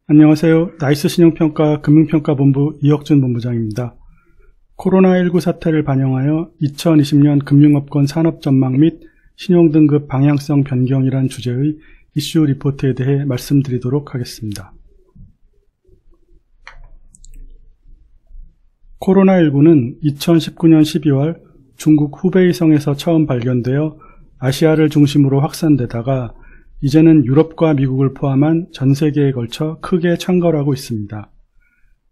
안녕하세요. 나이스 신용평가 금융평가본부 이혁준 본부장입니다. 코로나19 사태를 반영하여 2020년 금융업권 산업전망 및 신용등급 방향성 변경이란 주제의 이슈 리포트에 대해 말씀드리도록 하겠습니다. 코로나19는 2019년 12월 중국 후베이성에서 처음 발견되어 아시아를 중심으로 확산되다가 이제는 유럽과 미국을 포함한 전 세계에 걸쳐 크게 창궐하고 있습니다.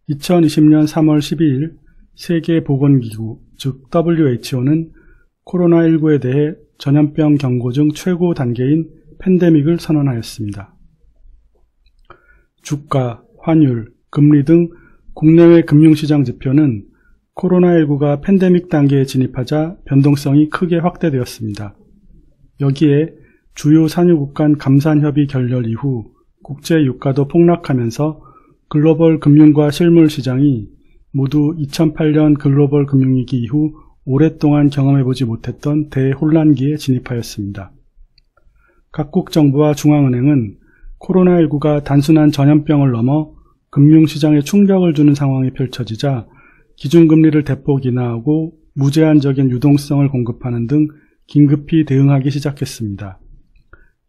2020년 3월 12일 세계보건기구, 즉 WHO는 코로나19에 대해 전염병 경고 중 최고 단계인 팬데믹을 선언하였습니다. 주가, 환율, 금리 등 국내외 금융시장 지표는 코로나19가 팬데믹 단계에 진입하자 변동성이 크게 확대되었습니다. 여기에 주요 산유국 간 감산협의 결렬 이후 국제 유가도 폭락하면서 글로벌 금융과 실물 시장이 모두 2008년 글로벌 금융위기 이후 오랫동안 경험해보지 못했던 대혼란기에 진입하였습니다. 각국 정부와 중앙은행은 코로나19가 단순한 전염병을 넘어 금융시장에 충격을 주는 상황이 펼쳐지자 기준금리를 대폭 인하하고 무제한적인 유동성을 공급하는 등 긴급히 대응하기 시작했습니다.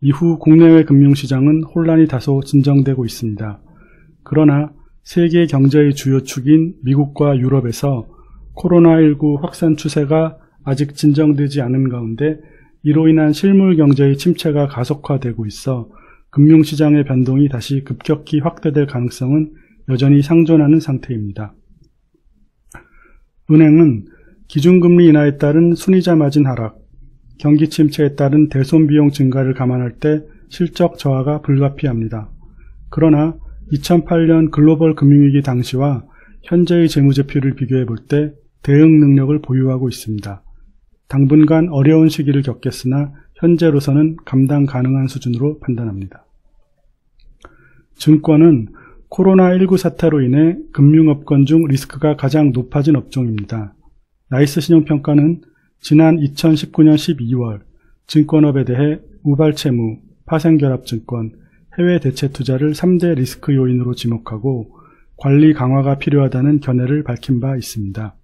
이후 국내외 금융시장은 혼란이 다소 진정되고 있습니다. 그러나 세계 경제의 주요 축인 미국과 유럽에서 코로나19 확산 추세가 아직 진정되지 않은 가운데 이로 인한 실물 경제의 침체가 가속화되고 있어 금융시장의 변동이 다시 급격히 확대될 가능성은 여전히 상존하는 상태입니다. 은행은 기준금리 인하에 따른 순이자 마진 하락, 경기 침체에 따른 대손비용 증가를 감안할 때 실적 저하가 불가피합니다. 그러나 2008년 글로벌 금융위기 당시와 현재의 재무제표를 비교해 볼 때 대응 능력을 보유하고 있습니다. 당분간 어려운 시기를 겪겠으나 현재로서는 감당 가능한 수준으로 판단합니다. 증권은 코로나19 사태로 인해 금융업권 중 리스크가 가장 높아진 업종입니다. 나이스 신용평가는 지난 2019년 12월 증권업에 대해 우발채무, 파생결합증권, 해외 대체 투자를 3대 리스크 요인으로 지목하고 관리 강화가 필요하다는 견해를 밝힌 바 있습니다.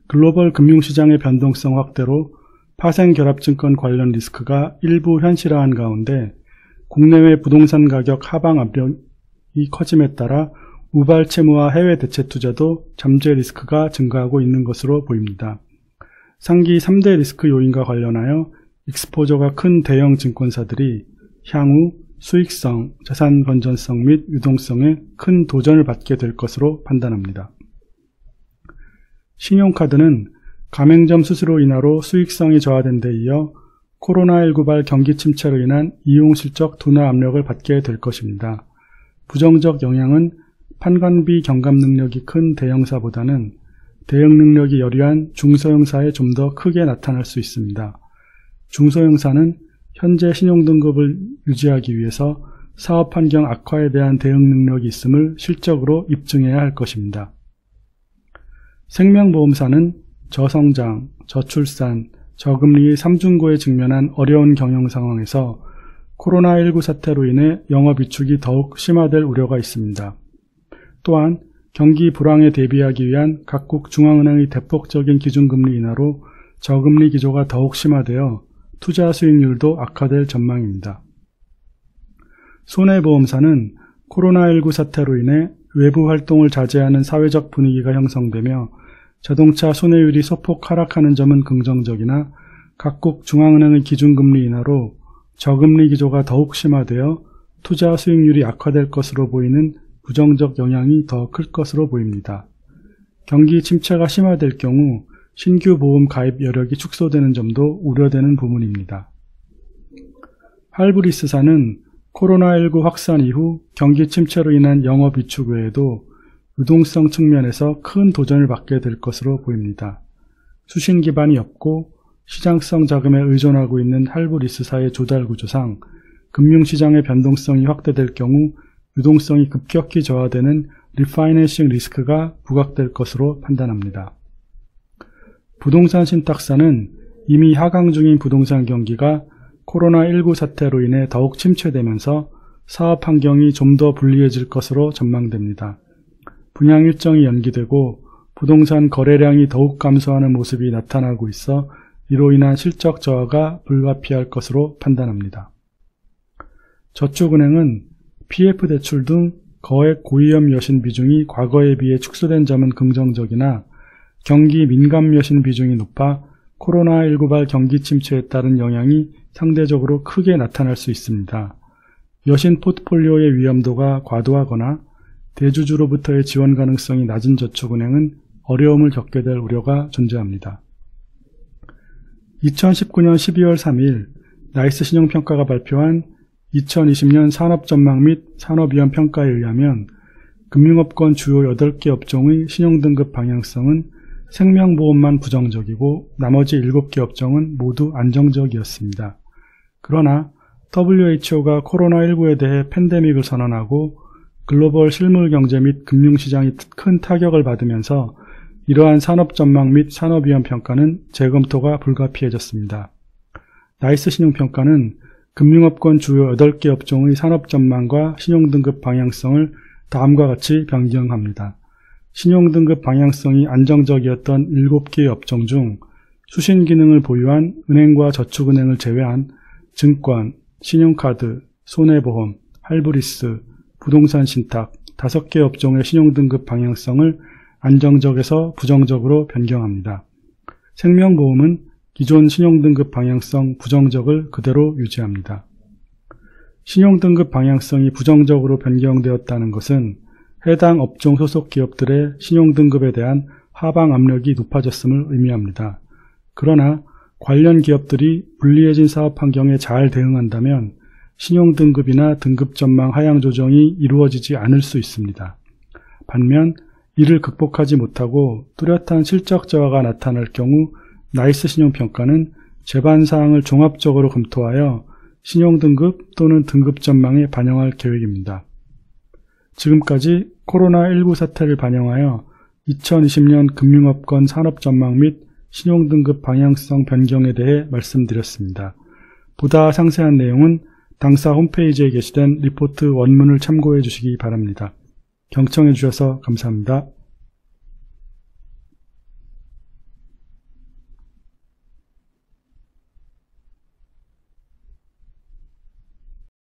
글로벌 금융시장의 변동성 확대로 파생결합증권 관련 리스크가 일부 현실화한 가운데 국내외 부동산 가격 하방 압력이 커짐에 따라 우발채무와 해외 대체 투자도 잠재 리스크가 증가하고 있는 것으로 보입니다. 상기 3대 리스크 요인과 관련하여 익스포저가 큰 대형 증권사들이 향후 수익성, 자산 건전성 및 유동성에 큰 도전을 받게 될 것으로 판단합니다. 신용카드는 가맹점 수수료 인하로 수익성이 저하된 데 이어 코로나19발 경기 침체로 인한 이용 실적 둔화 압력을 받게 될 것입니다. 부정적 영향은 판관비 경감 능력이 큰 대형사보다는 대응 능력이 여려한 중소형사에 좀 더 크게 나타날 수 있습니다. 중소형사는 현재 신용등급을 유지하기 위해서 사업환경 악화에 대한 대응 능력이 있음을 실적으로 입증해야 할 것입니다. 생명보험사는 저성장, 저출산, 저금리의 삼중고에 직면한 어려운 경영 상황에서 코로나19 사태로 인해 영업 위축이 더욱 심화될 우려가 있습니다. 또한 경기 불황에 대비하기 위한 각국 중앙은행의 대폭적인 기준금리 인하로 저금리 기조가 더욱 심화되어 투자 수익률도 악화될 전망입니다. 손해보험사는 코로나19 사태로 인해 외부 활동을 자제하는 사회적 분위기가 형성되며 자동차 손해율이 소폭 하락하는 점은 긍정적이나 각국 중앙은행의 기준금리 인하로 저금리 기조가 더욱 심화되어 투자 수익률이 악화될 것으로 보이는 부정적 영향이 더 클 것으로 보입니다. 경기 침체가 심화될 경우 신규 보험 가입 여력이 축소되는 점도 우려되는 부분입니다. 할브리스사는 코로나19 확산 이후 경기 침체로 인한 영업 위축 외에도 유동성 측면에서 큰 도전을 받게 될 것으로 보입니다. 수신 기반이 없고 시장성 자금에 의존하고 있는 할브리스사의 조달 구조상 금융시장의 변동성이 확대될 경우 유동성이 급격히 저하되는 리파이낸싱 리스크가 부각될 것으로 판단합니다. 부동산 신탁사는 이미 하강 중인 부동산 경기가 코로나19 사태로 인해 더욱 침체되면서 사업 환경이 좀 더 불리해질 것으로 전망됩니다. 분양 일정이 연기되고 부동산 거래량이 더욱 감소하는 모습이 나타나고 있어 이로 인한 실적 저하가 불가피할 것으로 판단합니다. 저축은행은 PF 대출 등 거액 고위험 여신 비중이 과거에 비해 축소된 점은 긍정적이나 경기 민감 여신 비중이 높아 코로나19발 경기 침체에 따른 영향이 상대적으로 크게 나타날 수 있습니다. 여신 포트폴리오의 위험도가 과도하거나 대주주로부터의 지원 가능성이 낮은 저축은행은 어려움을 겪게 될 우려가 존재합니다. 2019년 12월 3일 나이스 신용평가가 발표한 2020년 산업전망 및 산업위험 평가에 의하면 금융업권 주요 8개 업종의 신용등급 방향성은 생명보험만 부정적이고 나머지 7개 업종은 모두 안정적이었습니다. 그러나 WHO가 코로나19에 대해 팬데믹을 선언하고 글로벌 실물 경제 및 금융시장이 큰 타격을 받으면서 이러한 산업전망 및 산업위험 평가는 재검토가 불가피해졌습니다. 나이스 신용평가는 금융업권 주요 8개 업종의 산업전망과 신용등급 방향성을 다음과 같이 변경합니다. 신용등급 방향성이 안정적이었던 7개의 업종 중 수신기능을 보유한 은행과 저축은행을 제외한 증권, 신용카드, 손해보험, 할부리스, 부동산 신탁 5개 업종의 신용등급 방향성을 안정적에서 부정적으로 변경합니다. 생명보험은 기존 신용등급 방향성 부정적을 그대로 유지합니다. 신용등급 방향성이 부정적으로 변경되었다는 것은 해당 업종 소속 기업들의 신용등급에 대한 하방 압력이 높아졌음을 의미합니다. 그러나 관련 기업들이 불리해진 사업 환경에 잘 대응한다면 신용등급이나 등급전망 하향 조정이 이루어지지 않을 수 있습니다. 반면 이를 극복하지 못하고 뚜렷한 실적 저하가 나타날 경우 나이스 신용평가는 제반사항을 종합적으로 검토하여 신용등급 또는 등급전망에 반영할 계획입니다. 지금까지 코로나19 사태를 반영하여 2020년 금융업권 산업전망 및 신용등급 방향성 변경에 대해 말씀드렸습니다. 보다 상세한 내용은 당사 홈페이지에 게시된 리포트 원문을 참고해 주시기 바랍니다. 경청해 주셔서 감사합니다.